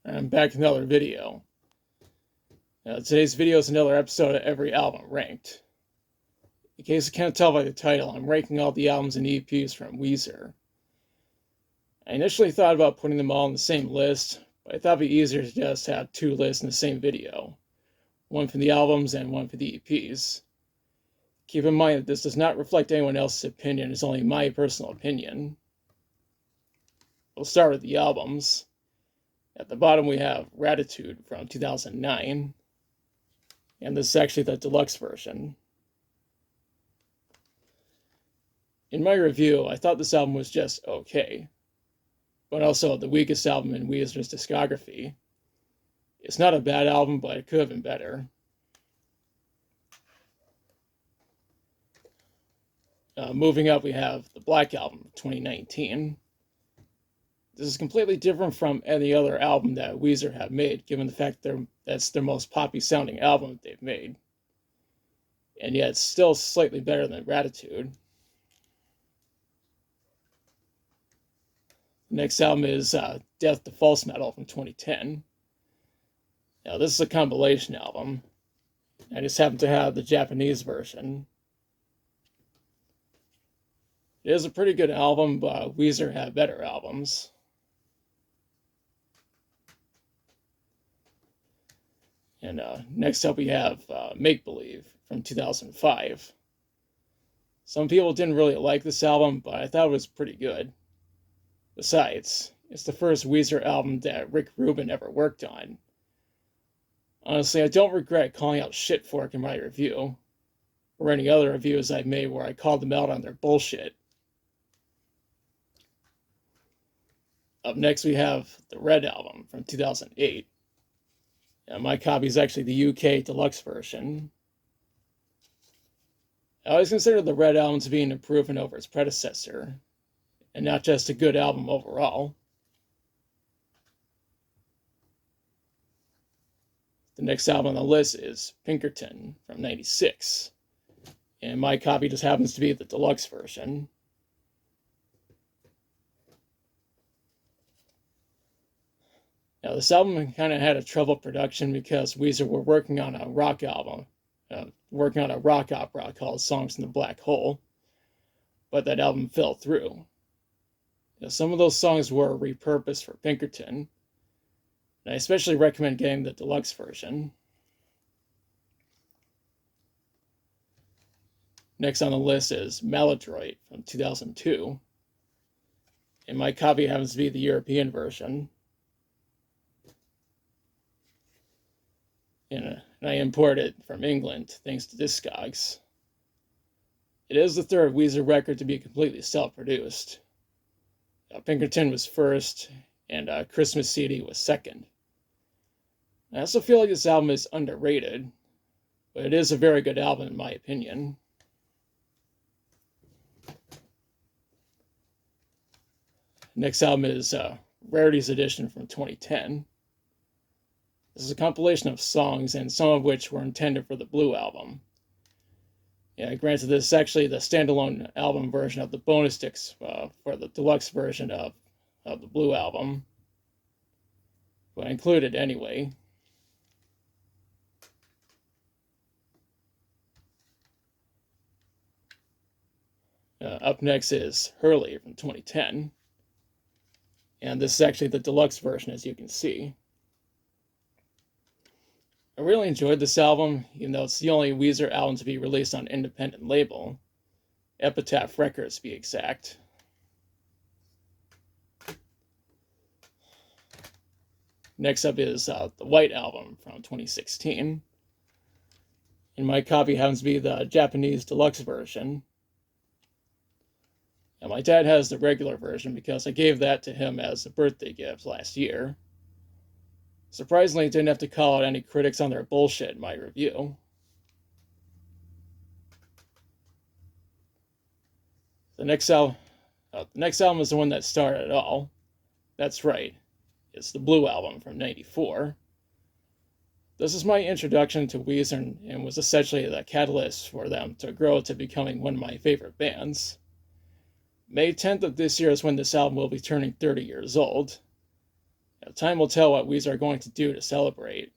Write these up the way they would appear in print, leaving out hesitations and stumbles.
I'm back with another video. Today's video is another episode of Every Album Ranked. In case you can't tell by the title, I'm ranking all the albums and EPs from Weezer. I initially thought about putting them all in the same list, but I thought it'd be easier to just have two lists in the same video. One for the albums and one for the EPs. Keep in mind that this does not reflect anyone else's opinion, it's only my personal opinion. We'll start with the albums. At the bottom we have Gratitude from 2009. And this is actually the deluxe version. In my review, I thought this album was just okay, but also the weakest album in Weezer's discography. It's not a bad album, but it could have been better. Moving up, we have the Black Album, 2019. This is completely different from any other album that Weezer have made, given the fact that's their most poppy sounding album that they've made. And yet it's still slightly better than Gratitude. The next album is Death to False Metal from 2010. Now this is a compilation album. I just happen to have the Japanese version. It is a pretty good album, but Weezer had better albums. And next up we have Make Believe from 2005. Some people didn't really like this album, but I thought it was pretty good. Besides, it's the first Weezer album that Rick Rubin ever worked on. Honestly, I don't regret calling out Shitfork in my review, or any other reviews I've made where I called them out on their bullshit. Up next we have the Red Album from 2008. My copy is actually the UK deluxe version. I always considered the Red Album to be an improvement over its predecessor, and not just a good album overall. The next album on the list is Pinkerton from 96, and my copy just happens to be the deluxe version. Now, this album kind of had a trouble production because Weezer were working on a rock album, working on a rock opera called Songs in the Black Hole, but that album fell through. Some of those songs were repurposed for Pinkerton, and I especially recommend getting the deluxe version. Next on the list is Maladroit from 2002, and my copy happens to be the European version. And I imported it from England thanks to Discogs. It is the third Weezer record to be completely self-produced. Pinkerton was first, and Christmas CD was second. I also feel like this album is underrated, but it is a very good album in my opinion. Next album is Rarities Edition from 2010. This is a compilation of songs, and some of which were intended for the Blue Album. Yeah, granted, this is actually the standalone album version of the bonus discs for the deluxe version of the Blue Album, but I included anyway. Up next is Hurley from 2010, and this is actually the deluxe version, as you can see. I really enjoyed this album, even though it's the only Weezer album to be released on an independent label, Epitaph Records to be exact. Next up is the White Album from 2016, and my copy happens to be the Japanese deluxe version. And my dad has the regular version because I gave that to him as a birthday gift last year. Surprisingly, I didn't have to call out any critics on their bullshit in my review. The next album is the one that started it all. That's right, it's the Blue Album from 94. This is my introduction to Weezer and was essentially the catalyst for them to grow to becoming one of my favorite bands. May 10th of this year is when this album will be turning 30 years old. Now, time will tell what Weezer are going to do to celebrate.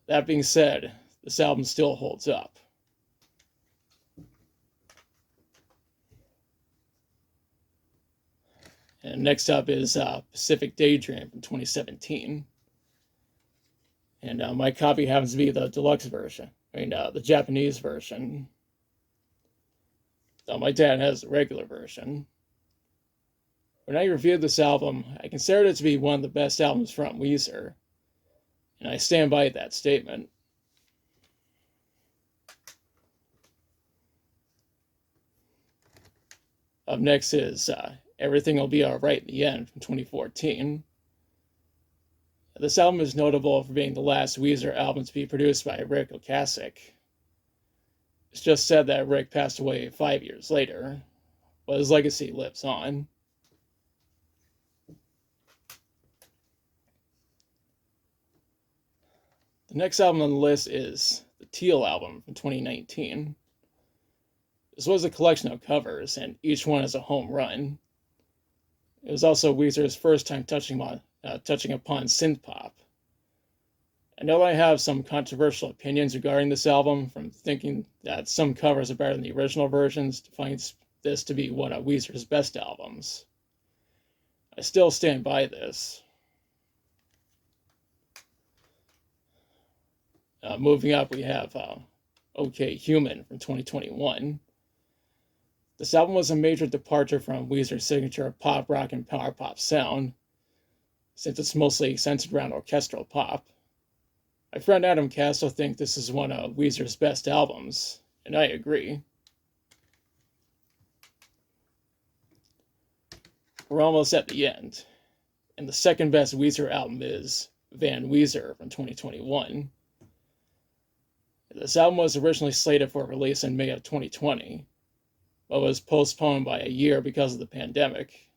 That being said, this album still holds up. And next up is Pacific Daydream from 2017. And my copy happens to be the deluxe version. The Japanese version. My dad has the regular version. When I reviewed this album, I considered it to be one of the best albums from Weezer. And I stand by that statement. Up next is Everything Will Be Alright in the End from 2014. This album is notable for being the last Weezer album to be produced by Rick Ocasek. It's just said that Rick passed away 5 years later, but his legacy lives on. The next album on the list is the Teal album from 2019. This was a collection of covers, and each one is a home run. It was also Weezer's first time touching upon synthpop. I know I have some controversial opinions regarding this album, from thinking that some covers are better than the original versions to find this to be one of Weezer's best albums. I still stand by this. Moving up, we have OK Human from 2021. This album was a major departure from Weezer's signature pop rock and power pop sound, since it's mostly centered around orchestral pop. My friend Adam Castle thinks this is one of Weezer's best albums, and I agree. We're almost at the end, and the second best Weezer album is Van Weezer from 2021. This album was originally slated for release in May of 2020, but was postponed by a year because of the pandemic.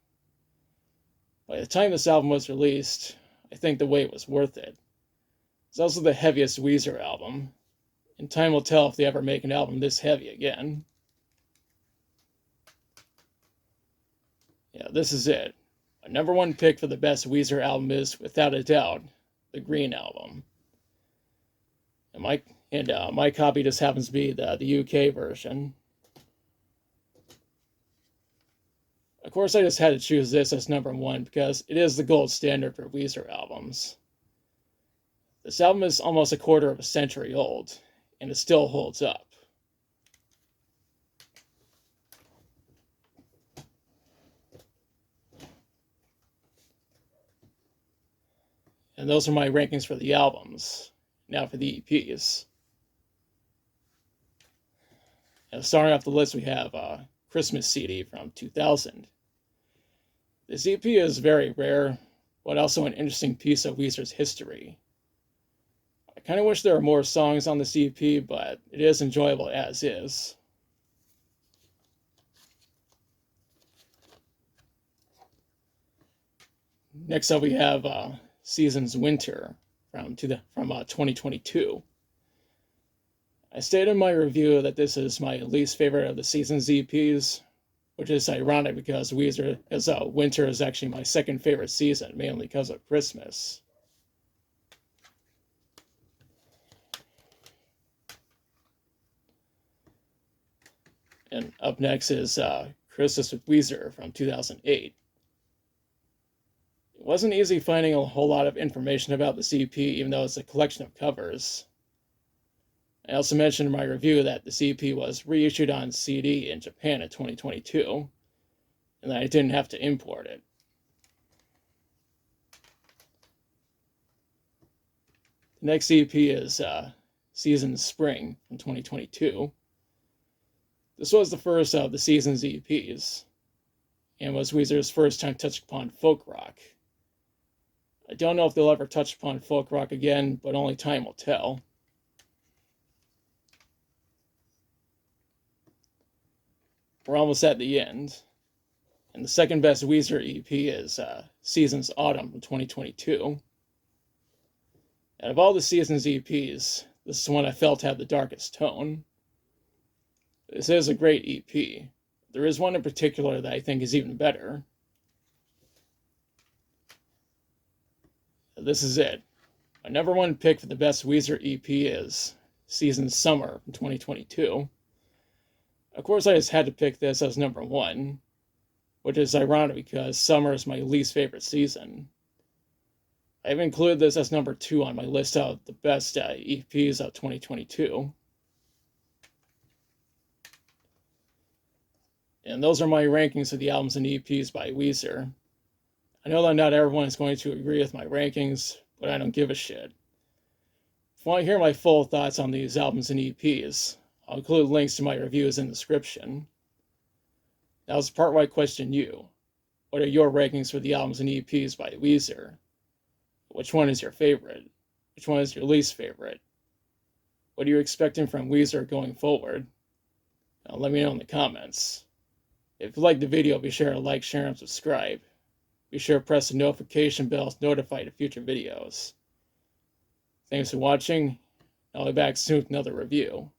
By the time this album was released, I think the wait was worth it. It's also the heaviest Weezer album, and time will tell if they ever make an album this heavy again. Yeah, this is it. My number one pick for the best Weezer album is, without a doubt, the Green Album. And my copy just happens to be the UK version. Of course, I just had to choose this as number one because it is the gold standard for Weezer albums. This album is almost a quarter of a century old, and it still holds up. And those are my rankings for the albums. Now for the EPs. And starting off the list, we have Christmas CD from 2000. This EP is very rare, but also an interesting piece of Weezer's history. I kind of wish there were more songs on this EP, but it is enjoyable as is. Next up, we have Seasons Winter from 2022. I stated in my review that this is my least favorite of the Seasons EPs, which is ironic because Winter is actually my second favorite season, mainly because of Christmas. And up next is Christmas with Weezer from 2008. It wasn't easy finding a whole lot of information about this EP, even though it's a collection of covers. I also mentioned in my review that the EP was reissued on CD in Japan in 2022, and that I didn't have to import it. The next EP is Seasons Spring from 2022. This was the first of the Seasons EPs, and was Weezer's first time touching upon folk rock. I don't know if they'll ever touch upon folk rock again, but only time will tell. We're almost at the end, and the second best Weezer EP is Seasons Autumn from 2022. Out of all the Seasons EPs, this is the one I felt had the darkest tone. This is a great EP. There is one in particular that I think is even better. This is it. My number one pick for the best Weezer EP is Season's Summer from 2022. Of course, I just had to pick this as number one, which is ironic because summer is my least favorite season. I've included this as number two on my list of the best EPs of 2022. And those are my rankings of the albums and EPs by Weezer. I know that not everyone is going to agree with my rankings, but I don't give a shit. If you want to hear my full thoughts on these albums and EPs, I'll include links to my reviews in the description. Now it's the part where I question you. What are your rankings for the albums and EPs by Weezer? Which one is your favorite? Which one is your least favorite? What are you expecting from Weezer going forward? Now let me know in the comments. If you liked the video, be sure to like, share, and subscribe. Be sure to press the notification bell to notify of future videos. Thanks for watching. I'll be back soon with another review.